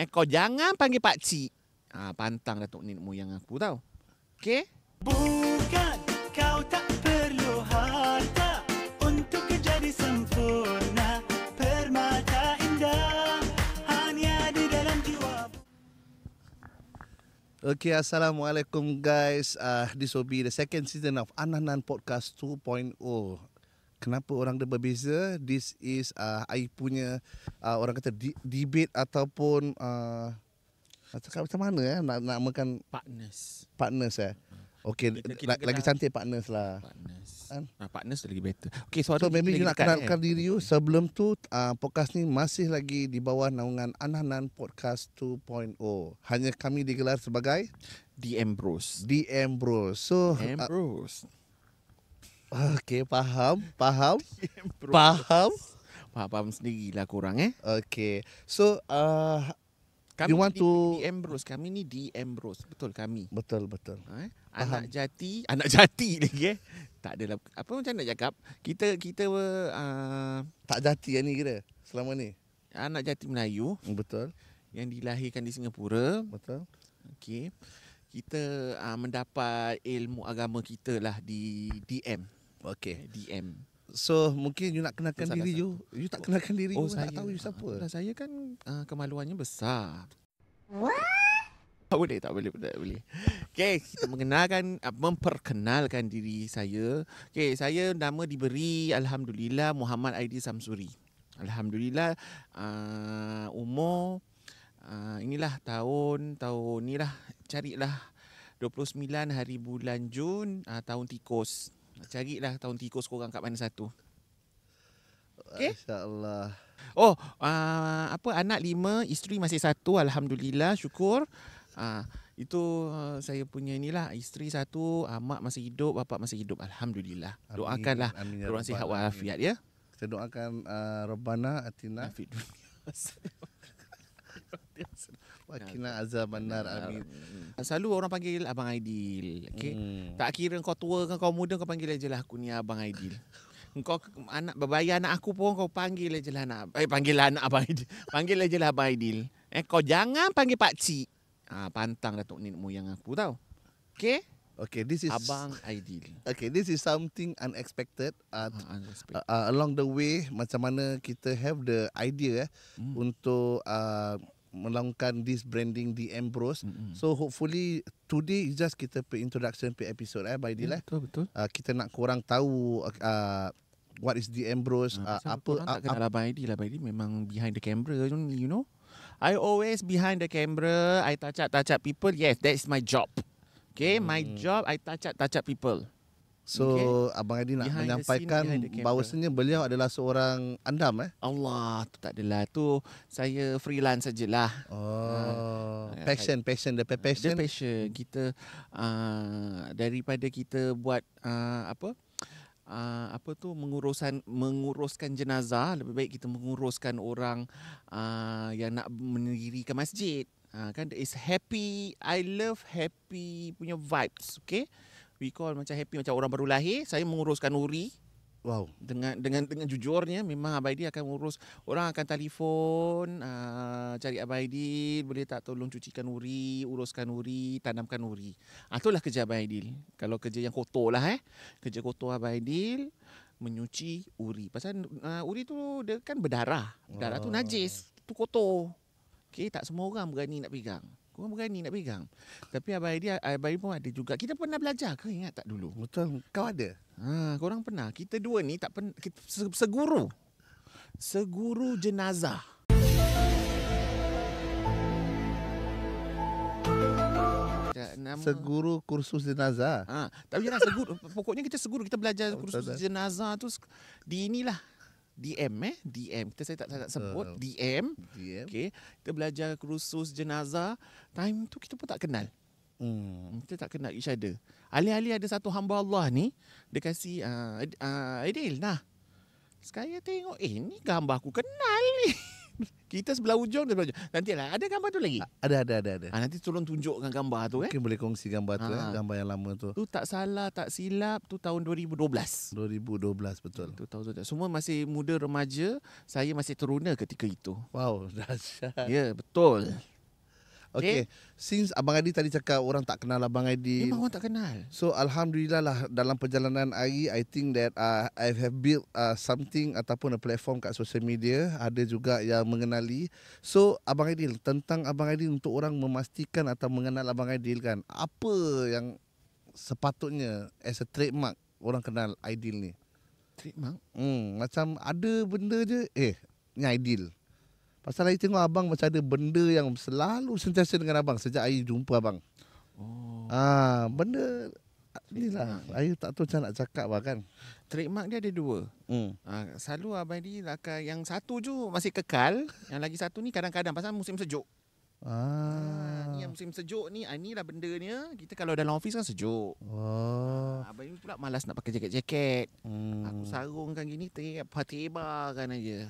Kau jangan panggil pakcik. Pantang Datuk nenek moyang aku tau. Okey? Bukan kau tak perlu harta untuk jadi sempurna. Permata indah hanya di dalam jiwa. Okay, Assalamualaikum guys. This will be the second season of Ananan Podcast 2.0. Kenapa orang dia berbeza? This is I punya orang kata debate ataupun macam mana nak namakan partners Okay, lagi cantik partners lah. Partners lagi better. Okay, so maybe you nak kenalkan diri you. Sebelum tu podcast ni masih lagi di bawah naungan Ananan Podcast 2.0. Hanya kami digelar sebagai DM Bros. DM Bros. So DM Bros. Okay, faham. Faham sendirilah korang Okay. So kami you want to DM Bros. Kami ni DM Bros. Betul kami. Betul. Anak jati lagi Tak adalah apa macam nak cakap. Kita tak jati ni kira selama ni. Anak jati Melayu. Betul. Yang dilahirkan di Singapura. Betul. Okey. Kita mendapat ilmu agama kita lah di DM. Okay. DM. So mungkin you nak kenalkan diri you. You tak kenalkan diri you. Saya tak tahu you siapa. Saya kan kemaluannya besar. What? Tak boleh. Okay, kita memperkenalkan diri saya. Okay, saya nama diberi Alhamdulillah Muhammad Aidil Samsuri. Alhamdulillah umur inilah tahun ni lah, carilah 29 hari bulan Jun tahun tikus. Carilah tahun tikus korang kat mana satu. Okay? Insya-Allah. Anak 5, isteri masih 1, alhamdulillah, syukur. Itu saya punya inilah, isteri 1, mak masih hidup, bapa masih hidup, alhamdulillah. Doakanlah orang sihat walafiat ya. Kita doakan Rabbana atina fid Wakina azabannar, amin. Selalu orang panggil Abang Aidil. Okay? Tak kira kau tua ke kau muda, kau panggil aje lah aku ni Abang Aidil. Kau berbayar anak aku pun kau panggil aje lah panggil anak Abang Aidil. Panggil aje lah Abang Aidil. Kau jangan panggil pakcik. Pantang Datuk nenek moyang aku tau. Okay? Okay, this is Abang Aidil. Okay, this is something unexpected. Along the way, macam mana kita have the idea untuk melakukan this branding DM Bros. So hopefully today is just kita introduction episode by Aidil. Betul. Kita nak korang tahu what is DM Bros. Tak kenal Abang Aidil. Abang Aidil memang behind the camera, you know. I always behind the camera. I touch up people. Yes, that's my job. Okay, my job I touch up people. So Abang Aidil nak menyampaikan bahawasanya beliau adalah seorang andam Allah, tu tak adalah, tu saya freelance sajalah. Passion. The passion kita daripada kita buat menguruskan jenazah, lebih baik kita menguruskan orang yang nak mendirikan masjid. Kan is happy. I love happy punya vibes. Okay, we call macam happy macam orang baru lahir. Saya menguruskan uri. Wow. Dengan jujurnya memang Abang Aidil akan urus. Orang akan telefon cari Abang Aidil, boleh tak tolong cucikan uri, uruskan uri, tanamkan uri. Itulah kerja Abang Aidil. Kalau kerja yang kotor lah kerja kotor Abang Aidil menyuci uri. Pasal uri tu dia kan berdarah. Darah tu najis, tu kotor. Okay, tak semua orang berani nak pegang. Korang berani nak pegang. Tapi Abang Aidil pun ada juga. Kita pernah belajar ke, ingat tak dulu? Betul. Kau ada? Korang pernah. Kita dua ni tak pernah. Seguru jenazah. Seguru kursus jenazah. Tapi jangan seguru. Pokoknya kita seguru. Kita belajar kursus jenazah tu di inilah. DM. Saya tak sebut DM. Okay. Kita belajar kursus jenazah. Time tu kita pun tak kenal. Kita tak kenal each other. Alih-alih ada satu hamba Allah ni, dia kasih Aidil, sekarang tengok ni gambar aku kenal ni. Kita sebelah ujung, dia sebelah ujung. Nantilah ada gambar tu lagi. Ada. Nanti tolong tunjukkan gambar tu. Mungkin boleh kongsi gambar tu gambar yang lama tu. Tu tak salah, tak silap, tu tahun 2012. 2012 betul. Tu tahun semua masih muda remaja, saya masih teruna ketika itu. Wow, dahsyat. Ya, betul. Okay. Since Abang Aidil tadi cakap orang tak kenal Abang Aidil. Memang orang tak kenal. So Alhamdulillah lah dalam perjalanan hari I think that I have built something ataupun a platform kat social media. Ada juga yang mengenali. So Abang Aidil, tentang Abang Aidil untuk orang memastikan atau mengenal Abang Aidil kan, apa yang sepatutnya as a trademark orang kenal Aidil ni? Trademark? Macam ada benda je, ni Aidil. Pasal I tengok abang macam ada benda yang selalu sentiasa dengan abang sejak I jumpa abang. Benda inilah I tak tahu macam nak cakap lah kan. Trademark dia ada dua. Selalu Abang Aidil akan, yang satu je masih kekal, yang lagi satu ni kadang-kadang pasal musim sejuk. Ni yang musim sejuk ni, inilah bendanya. Kita kalau dalam office kan sejuk. Abang Aidil pula malas nak pakai jaket-jaket. Aku sarungkan gini, tebakan aja.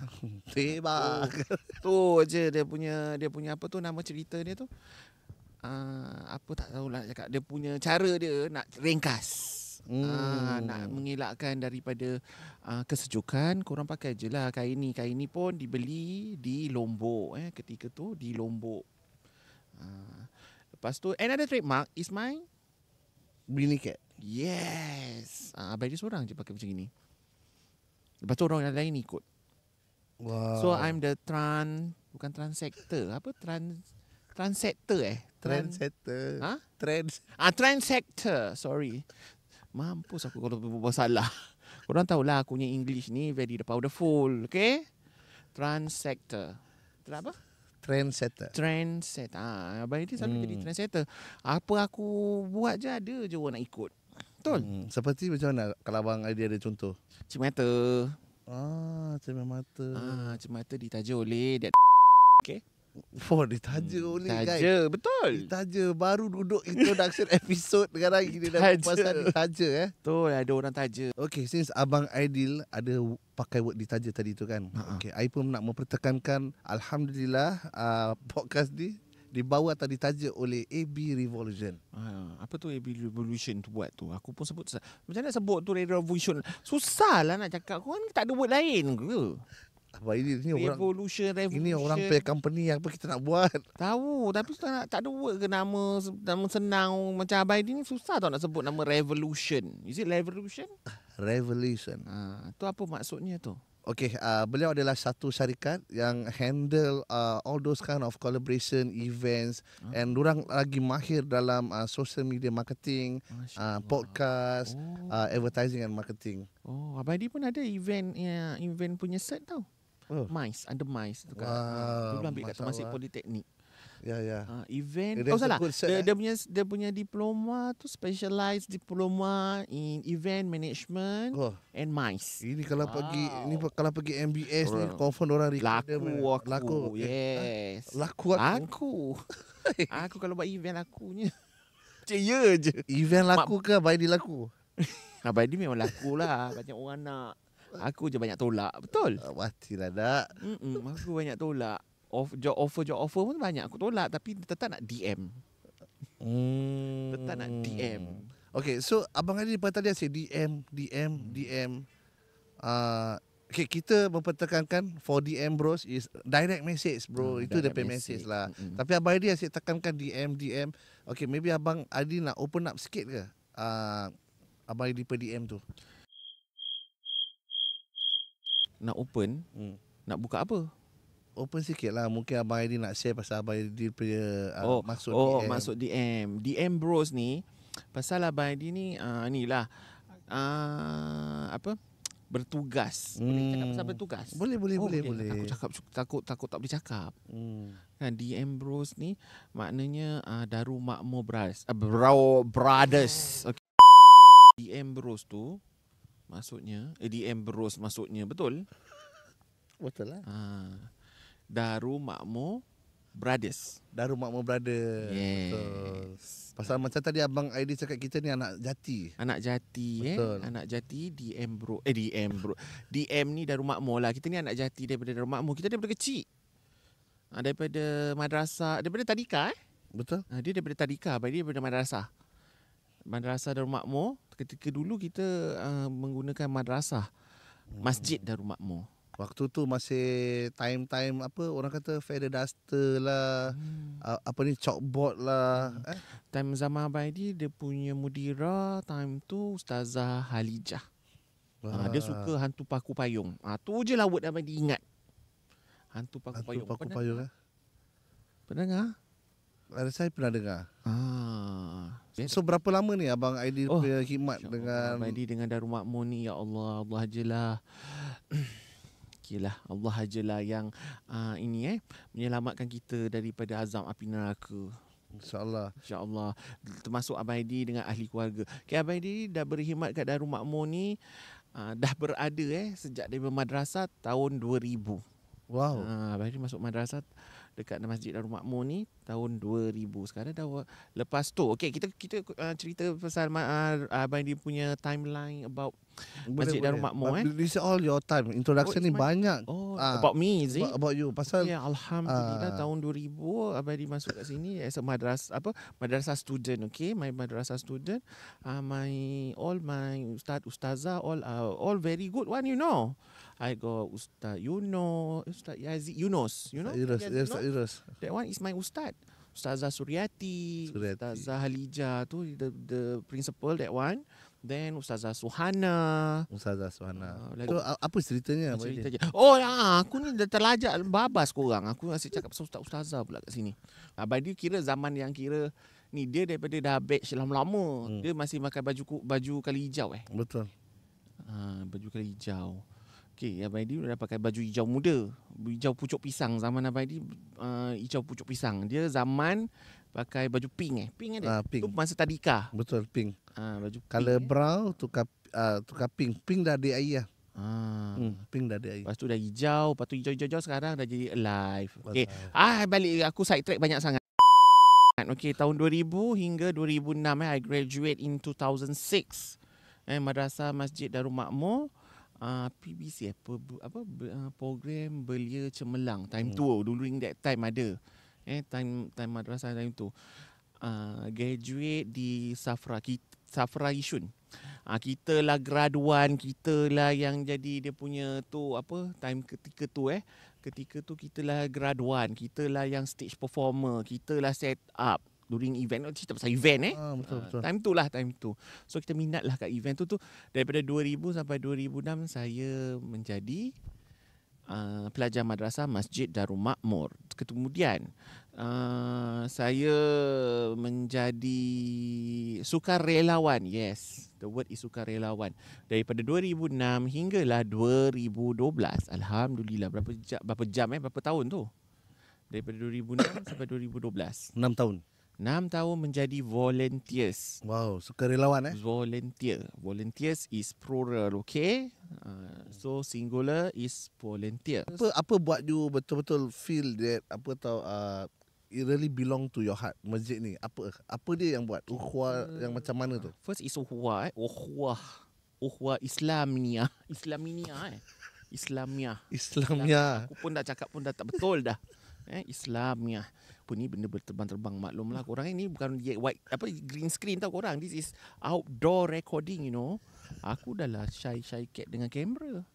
Tebak. Tu je dia punya apa tu nama cerita dia tu. Apa tak tahulah cakap. Dia punya cara dia nak ringkas. Nak mengelakkan daripada kesejukan, korang pakai je lah kain ni. Kain ni pun dibeli di Lombok ketika tu di Lombok. Lepas tu another trademark is my Beanie Cat. yes. Abang dia seorang je pakai macam ni. Lepas tu orang yang lain ikut. Wow. So I'm the bukan transector. Apa transector Trendsetter. Transector. Sorry. Mampus aku kalau berbual salah. Korang tahulah aku punya English ni very powerful, okay? Transector. Apa? Trendsetter. Trendsetter. Abang ini selalu jadi trendsetter. Apa aku buat je ada je orang nak ikut. Betul? Seperti macam mana kalau Abang Aidil ada contoh? Cemata. Cermin mata. Cemata ditaja oleh that okay? Ditaja oleh guys. Taja, betul. Ditaja. Baru duduk introduction episode sekarang gini dah pasal ditaja Betul, ada orang taja. Okay, since Abang Aidil ada pakai word ditaja tadi tu kan. Okay, I pun nak mempertekankan Alhamdulillah podcast ni dibawa atau ditaja oleh AB Revolution. Apa tu AB Revolution tu buat tu? Aku pun sebut. Macam mana sebut tu Revolution? Susah lah nak cakap. Kau ni tak ada word lain ke? Abang Aidil ni Revolution. Ini orang punya company, apa kita nak buat? Tahu, tapi tak ada word ke nama senang macam Abang Aidil ni susah tau nak sebut nama Revolution. Is it Revolution? Revolution. Tu apa maksudnya tu? Okay, beliau adalah satu syarikat yang handle all those kind of collaboration events and dorang lagi mahir dalam social media marketing, podcast, advertising and marketing. Abang Aidil pun ada event punya cert tau. MICE, under MICE tu kan. Dulu ambil kat Temasek Politeknik. Ya. Event. That's Salah. a good cert, Dia punya diploma tu specialized diploma in event management and MICE. Ini kalau pergi MBS ni confirm orang Laku. Yes. Laku. Aku kalau buat event lakunya. Ya je. Event laku ke Abang Aidil laku? Abang Aidil memang laku lah. Banyak orang nak. Aku je banyak tolak. Betul? Matilah dak. Aku banyak tolak. Job offer pun banyak aku tolak, tapi tetap nak DM. Tetap nak DM. Okay, so Abang Aidil tadi asyik DM. Okay, kita mempertekankan for DM bros is direct message bro. Itu dia message lah. Tapi Abang Aidil asyik tekankan DM. Okay, maybe Abang Aidil nak open up sikit ke? Abang Aidil per DM tu. Nak open? Nak buka apa? Open sikit lah. Mungkin Abang Aidil nak share pasal Abang Aidil punya maksud DM. Maksud DM. DM bros ni, pasal Abang Aidil ni, inilah, bertugas. Boleh cakap pasal bertugas? Boleh. Aku takut tak boleh cakap. Kan DM bros ni, maknanya Darul Makmur Brothers. Okay. DM bros tu, maksudnya, DM bros maksudnya, betul? Betul lah. Darul Makmur Brothers. Darul Makmur Brothers. Yes. Betul. Pasal macam tadi Abang Aidil cakap kita ni anak jati. Anak jati. Betul. Anak jati DM bro. DM ni Darul Makmur lah. Kita ni anak jati daripada Darul Makmur. Kita daripada kecil. Daripada madrasah. Daripada tadika Betul. Dia daripada tadika. Dia daripada madrasah. Madrasah Darul Makmur. Ketika dulu kita menggunakan madrasah. Masjid Darul Makmur. Waktu tu masih time-time apa orang kata feather duster lah, apa ni chalkboard lah. Time zaman Abaidi dia punya mudira time tu Ustazah Halijah. Dia suka hantu paku payung. Tu je lah word Abaidi ingat. Hantu paku payung. Paku payung eh. Pernah dengar? Saya pernah dengar. So, So berapa lama ni Abang Aidil punya khidmat dengan Abaidi dengan Darul Makmur ni, ya Allah, Allah ajalah. Okeylah, Allah ajalah yang ini menyelamatkan kita daripada azab api neraka. InsyaAllah. InsyaAllah. Termasuk Abaidi dengan ahli keluarga. Abaidi dah berkhidmat kat Darul Makmur ni dah berada sejak dari madrasah tahun 2000. Wow. Abaidi masuk madrasah dekat Masjid Darul Makmur ni tahun 2000. Sekarang dah lepas tu. Okey, kita cerita pasal Abaidi punya timeline about Masjid Darul Makmur. This is all your time. Introduction ni banyak. About me, is it? About you. Pasal Alhamdulillah tahun 2000 Abaidi masuk kat sini as a madrasah student. Okay, my madrasah student. All my ustazah all very good one, you know. I got Ustaz Yazid Yunus. You know? Yunus. That one is my ustaz. Ustazah Suryati. Ustazah Halijah tu the principal, that one. Then Ustazah Suhana. So, apa ceritanya? Aku ni dah terlajak babas korang. Aku masih cakap pasal ustazah pula kat sini. Abaidi kira zaman yang kira ni dia daripada dah batch lama-lama. Dia masih pakai baju kali hijau Betul. Baju kali hijau. Okey, Abaidi dah pakai baju hijau muda. Hijau pucuk pisang. Zaman Abaidi hijau pucuk pisang. Dia zaman pakai baju pink Pink ada. Pink. Tu masa tadika. Betul, pink. Baju color pink, brown tukar pink. Pink dah ada air. Pink dah ada air. Lepas tu dah hijau. Lepas tu hijau-hijau sekarang dah jadi alive. Okey. Balik aku side track banyak sangat. Okey, tahun 2000 hingga 2006 I graduate in 2006. Madrasah Masjid Darul Makmur. PBC program belia cemerlang time tu dulu in that time ada time madrasah time tu graduate di Safra Yishun. Kita lah graduan, kita lah yang jadi dia punya tu time ketika tu kita lah graduan, kita lah yang stage performer, kita lah set up during event. Cerita pasal event Betul. Time tu. So kita minat lah kat event tu daripada 2000 sampai 2006 saya menjadi pelajar madrasah Masjid Darul Makmur. Kemudian saya menjadi sukarelawan. Yes, the word is sukarelawan. Daripada 2006 hinggalah 2012. Alhamdulillah. Berapa tahun tu? Daripada 2006 sampai 2012. 6 tahun. 6 tahun menjadi volunteers. Wow, sukarelawan Volunteers is plural, okay? So singular is volunteer. Apa buat you betul-betul feel that it really belong to your heart masjid ni? Apa dia yang buat? Ukhuwah yang macam mana tu? First is ukhuwah, ukhuwah Islamiyah. Aku pun dah cakap pun dah tak betul dah. Islamiyah. Apa ni benda berterbang-terbang, maklumlah korang ini bukan green screen tau korang. This is outdoor recording, you know. Aku dah lah shy cat dengan kamera.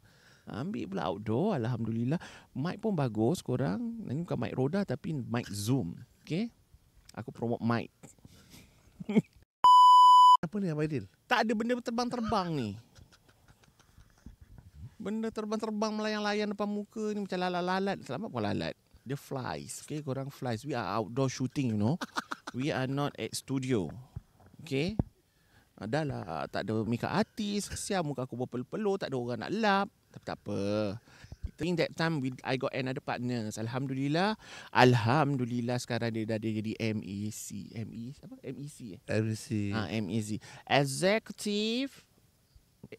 Ambil pula outdoor, alhamdulillah. Mic pun bagus korang. Ini bukan mic roda tapi mic zoom. Okay? Aku promote mic. Apa ni Abaidil? Tak ada benda terbang-terbang ni. Benda terbang-terbang melayang-layang depan muka ni macam lalat-lalat. Selamat pun lalat. Dia flies. Okay, korang flies. We are outdoor shooting, you know. We are not at studio. Okay. Dah lah, tak ada makeup artist. Kesian muka aku berpeluh-peluh. Tak ada orang nak lap. Tapi tak apa. In that time, I got another partners. Alhamdulillah sekarang dia dah jadi MEC. MEC. Executive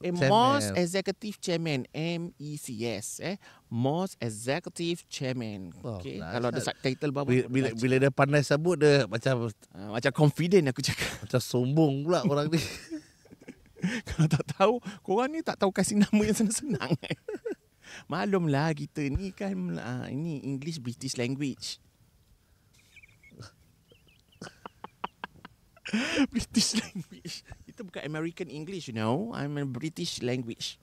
Most Executive Chairman, MEC, yes. Most Executive Chairman. Okay. Kalau ada subtitle bawah. Bila dia pandai sebut dia macam confident aku cakap. Macam sombong pula orang ni. Kalau tak tahu, korang ni tak tahu kasih nama yang senang-senang. Maklumlah kita ni kan ini English British language. British language. Itu bukan American English, you know. I'm a British language.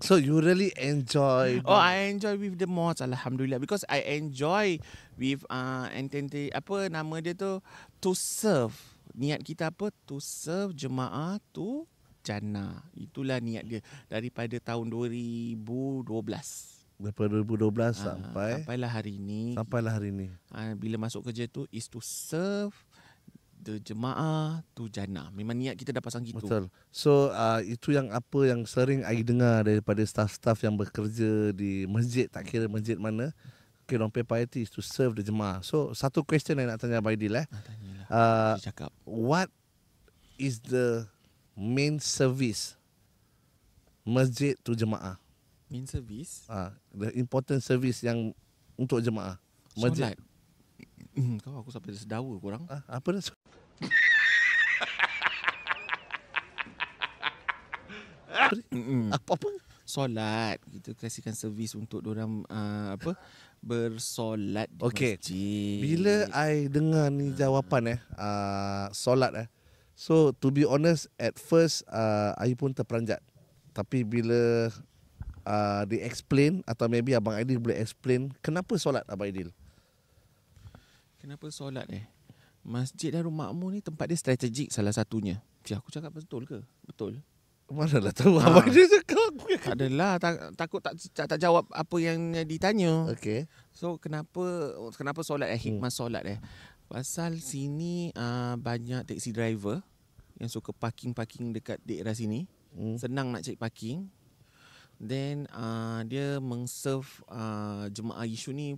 So you really enjoy. Oh, I enjoy with the mods, alhamdulillah, because I enjoy with apa nama dia tu, to serve. Niat kita apa? To serve jemaah tu jannah. Itulah niat dia daripada tahun 2012. Daripada 2012 Sampailah hari ini. Bila masuk kerja tu is to serve the jemaah tu jannah. Memang niat kita dah pasang gitu. Betul. So itu yang apa yang sering I dengar daripada staff-staff yang bekerja di masjid, tak kira masjid mana. Okay, orang piety is to serve the jemaah. So satu question yang nak tanya Abaidil Tanyalah. Cakap. What is the main service masjid to jemaah? Main service? The important service yang untuk jemaah. Masjid. Solat. Kau aku sampai sedawa korang. Apa dah? Apa? Solat. Kita kasihkan servis untuk diorang bersolat di masjid. Bila I dengar ni jawapan solat so to be honest at first I pun terperanjat. Tapi bila they explain atau maybe Abang Aidil boleh explain kenapa solat Abang Aidil? Kenapa solat Masjid Darul Makmur ni tempat dia strategik salah satunya. Aku cakap betul ke? Betul. Manalah tahu Abang Aidil cakap. Tak adalah, takut tak jawab apa yang ditanya. Okay. So kenapa solat hikmah solat pasal sini banyak taxi driver yang suka parking dekat daerah sini. Senang nak cari parking. Then dia mengserve jemaah isu ni.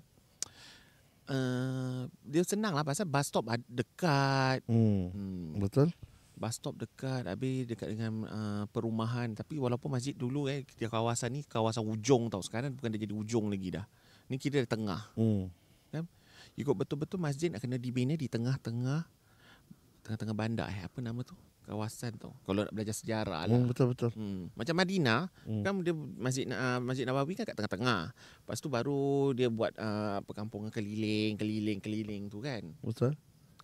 Dia senang lah pasal bus stop dekat. Betul. Bus stop dekat, habis dekat dengan perumahan. Tapi walaupun masjid dulu kawasan ni kawasan ujung tau. Sekarang bukan dia jadi ujung lagi dah. Ni kira tengah. Kan? Ikut betul-betul masjid nak kena dibina di tengah-tengah bandar. Apa nama tu? Kawasan tau. Kalau nak belajar sejarah lah. Betul-betul. Macam Madinah, kan dia Masjid Nabawi kan kat tengah-tengah. Lepas tu baru dia buat perkampungan keliling tu kan. Betul.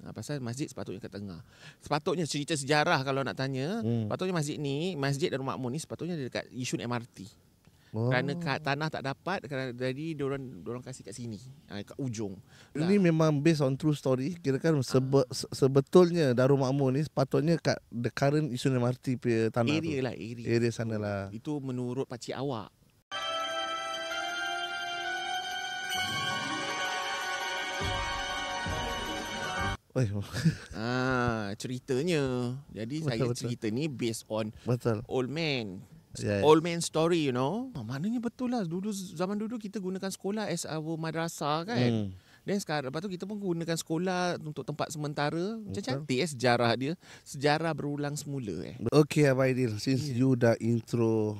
Pasal masjid sepatutnya kat tengah. Sepatutnya cerita sejarah kalau nak tanya, sepatutnya Masjid Darul Makmur ni sepatutnya dia dekat Yishun MRT. Kerana kat tanah tak dapat, jadi diorang kasih kat sini, kat ujung. Ini memang based on true story. Kira-kira sebetulnya Darul Makmur ni sepatutnya kat the current Yishun MRT punya tanah area sana lah. Itu menurut pakcik awak. Ceritanya. Jadi saya cerita ni based on old man. Old man story, you know. Maknanya betul lah. Zaman dulu kita gunakan sekolah as our madrasah kan. Dan sekarang lepas tu kita pun gunakan sekolah untuk tempat sementara. Macam cantik sejarah dia. Sejarah berulang semula Okay Abaidil, since you dah intro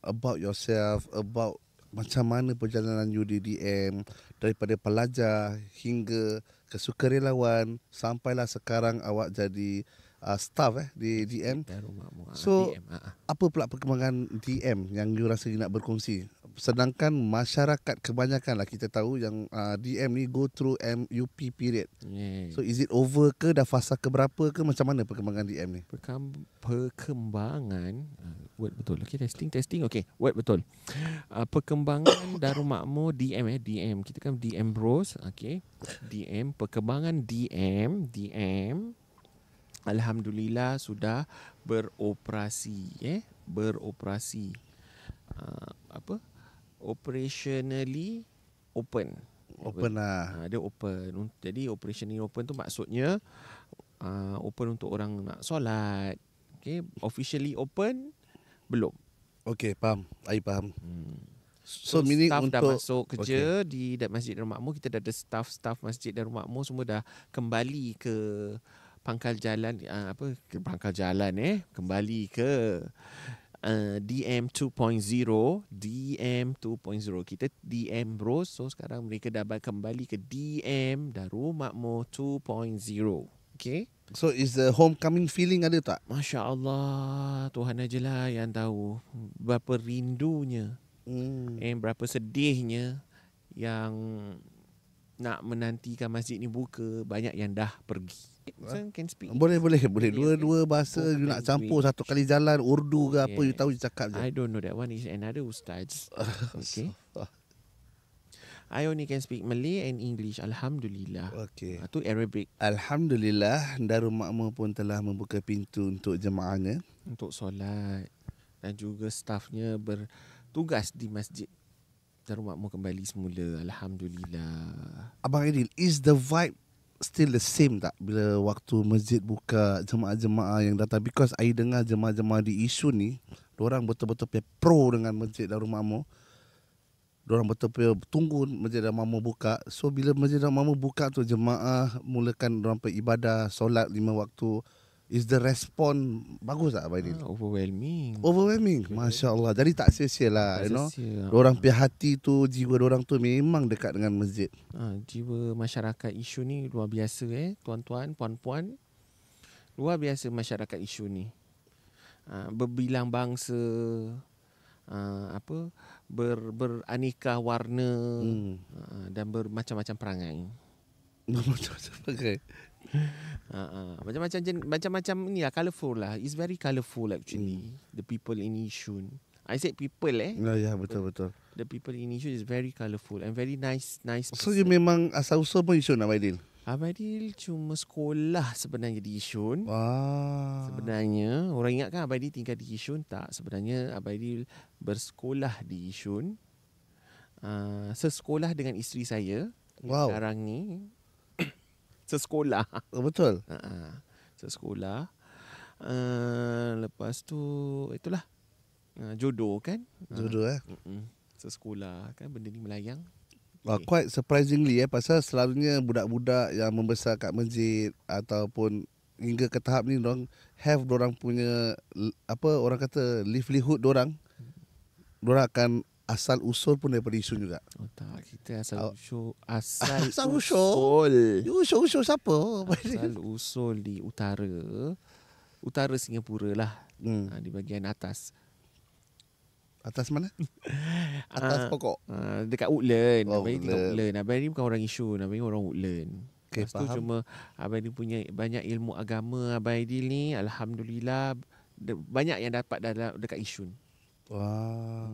about yourself, about macam mana perjalanan you di DM, daripada pelajar hingga ke sukarelawan, sampailah sekarang awak jadi staff di DM. So apa pula perkembangan DM yang you rasa you nak berkongsi? Sedangkan masyarakat kebanyakan lah kita tahu yang DM ni go through MUP period. So is it over ke, dah fasa ke berapa ke, macam mana perkembangan DM ni? Perkembangan word betul. Okay, testing. Okay, word betul. Perkembangan Darul Makmur DM kita kan DM Bros. Okay, DM perkembangan DM alhamdulillah sudah beroperasi operationally open lah. Dia open. Jadi operationally open tu maksudnya open untuk orang nak solat. Okay, officially open belum. Okay, faham. I faham. So meaning staff dah masuk kerja di Masjid Darul Makmur. Kita dah ada staff Masjid Darul Makmur semua dah kembali ke pangkal jalan kembali ke DM 2.0. Kita DM Bros. So sekarang mereka dah kembali ke DM Darul Makmur 2.0. Okay. So is the homecoming feeling ada tak? Masya Allah, Tuhan ajalah yang tahu berapa rindunya berapa sedihnya yang nak menantikan masjid ni buka, banyak yang dah pergi. So, can speak. Boleh. Dua-dua bahasa Both you nak campur language. satu kali jalan, Urdu ke apa, you Yes. tahu you cakap je. I don't know, that one is another ustaz. Okay. I only can speak Malay and English. Alhamdulillah. Okay. Itu Arabic Alhamdulillah, Darul Makmur pun telah membuka pintu untuk jemaahnya. untuk solat. Dan juga stafnya bertugas di masjid Darul Makmur kembali semula. Alhamdulillah. Abang Aidil, is the vibe still the same tak bila waktu masjid buka, jemaah-jemaah yang datang? Because I dengar jemaah-jemaah di Yishun ni, diorang betul-betul pro dengan masjid Darul Makmur. Diorang betul-betul tunggu masjid Darul Makmur buka. So bila masjid Darul Makmur buka tu, jemaah mulakan diorang ibadah, solat 5 waktu. Is the respon bagus tak Abang Aidil? Overwhelming. Overwhelming, Masya Allah. Jadi tak sia-sia lah, you know. Diorang punya hati tu, jiwa diorang tu memang dekat dengan masjid. Jiwa masyarakat Yishun ni luar biasa tuan-tuan, puan-puan. Luar biasa masyarakat Yishun ni. Berbilang bangsa, beraneka warna dan bermacam-macam perangai. Macam-macam pakai. Macam-macam ni lah, colourful lah. It's very colourful actually. The people in Yishun. I said people Ya, betul-betul. The people in Yishun is very colourful and very nice So you memang asal-usul pun Yishun Abang Aidil? Abang Aidil cuma sekolah sebenarnya di Yishun. Wah. Sebenarnya orang ingat kan Abang Aidil tinggal di Yishun? Tak, sebenarnya Abang Aidil bersekolah di Yishun. Sesekolah dengan isteri saya. Wow. Sekarang ni sesekolah. Betul. Sesekolah. Lepas tu itulah jodoh kan. Jodoh Sesekolah kan, benda ni melayang. Quite surprisingly pasal selalunya budak-budak yang membesar kat masjid ataupun hingga ke tahap ni dorang have dorang punya orang kata livelihood dorang akan asal usul pun daripada Yishun juga. Oh tak, kita asal usul Asal usul? Usul siapa? Asal usul di utara Singapura lah. Di bahagian atas. Atas mana? Atas pokok. Dekat Woodland. Oh, Abang ni tinggal Woodland. Abang ni bukan orang Yishun, Abang ni orang Woodland. Okay, Lepas tu cuma Abang ni punya banyak ilmu agama. Abang Aidil ni Alhamdulillah banyak yang dapat dekat Yishun. Wah.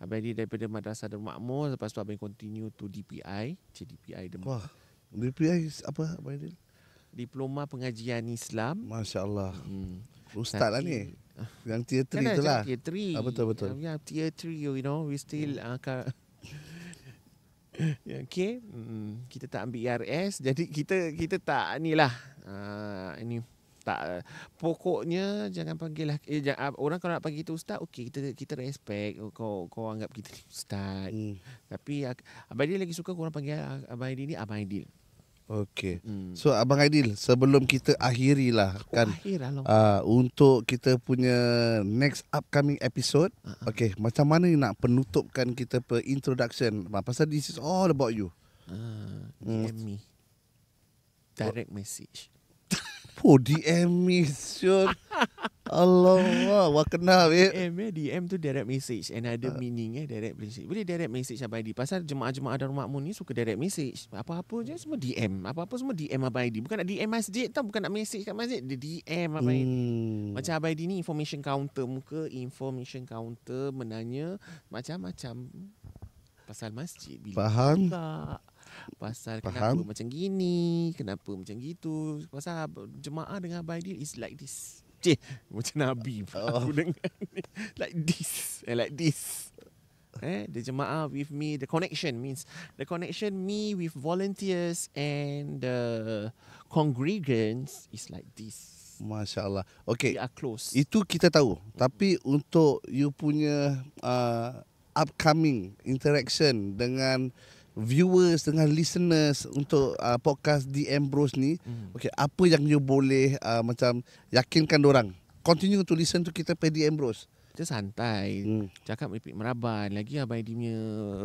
Abang Aidil daripada Madrasah Darul Makmur, lepas tu Abang continue to DPI. DPI Wah. DPI apa Abang Aidil? Diploma Pengajian Islam. Masya Allah. Ustaz lah ni. Yang tier 3 kan tu lah. Tier 3. Betul-betul. Tier 3, you know, we still okay. Kita tak ambil IRS, jadi kita tak ni lah. Ini tak, pokoknya jangan panggil lah. Orang kalau nak panggil kita ustaz, okey, kita respect. Kau anggap kita ni ustaz. Tapi Abang Aidil lagi suka korang panggil Abang Aidil ni Abang Aidil. Okay. So Abang Aidil, sebelum kita akhiri lah kan, untuk kita punya next upcoming episode, okay, macam mana you nak penutupkan kita per introduction? Pasal this is all about you. DM me. Direct message. DM me, sure. Allah, wah kena DM tu direct message. And ada meaning direct message. Boleh direct message Abang Aidil. Pasal jemaah-jemaah Darul Makmur ni suka direct message. Apa-apa je semua DM. Apa-apa semua DM Abang Aidil. Bukan nak DM masjid tau. Bukan nak message kat masjid. Dia DM Abang Aidil. Macam Abang Aidil ni information counter. Muka information counter menanya macam-macam. Pasal masjid. Faham. Pasal kenapa macam gini, kenapa macam gitu. Pasal jemaah dengan Abang Aidil is like this. Macam Nabi aku dengar like this and like this. The jemaah with me, the connection me with volunteers and the congregants is like this. Masya Allah. Okay, we are close. Itu kita tahu. Tapi untuk you punya upcoming interaction dengan viewers, dengan listeners untuk podcast DM Bros ni, okay, apa yang you boleh macam yakinkan dorang continue to listen to kita per DM Bros? Kita santai, cakap meripik meraban. Lagi Abang Aidil punya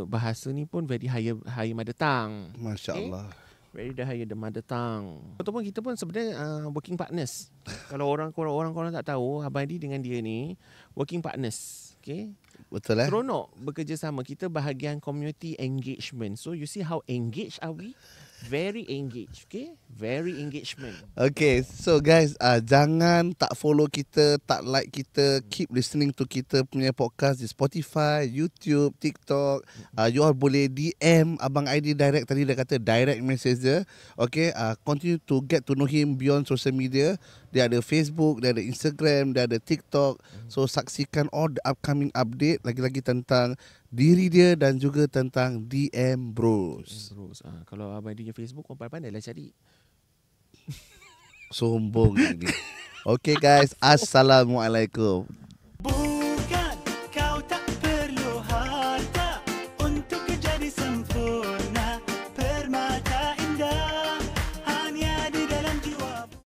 bahasa ni pun very higher mother tongue. Masya Allah. Very higher the mother tongue. Ataupun kita pun sebenarnya working partners. Kalau orang tak tahu, Abang Aidil dengan dia ni working partners. Okay. Betul Seronok bekerjasama. Kita bahagian community engagement. So you see how engaged are we? Very engaged. Okay. Very engagement. Okay, so guys, jangan tak follow kita, tak like kita, keep listening to kita punya podcast di Spotify, YouTube, TikTok. You all boleh DM Abang ID direct, tadi dia kata direct message dia. Okay, continue to get to know him beyond social media. Dia ada Facebook, dia ada Instagram, dia ada TikTok. So saksikan all the upcoming update lagi-lagi tentang diri dia dan juga tentang DM Bros. Terus kalau Abang di Facebook, kau pandai-pandai lah cari. Sombong ini. Okay guys, Assalamualaikum.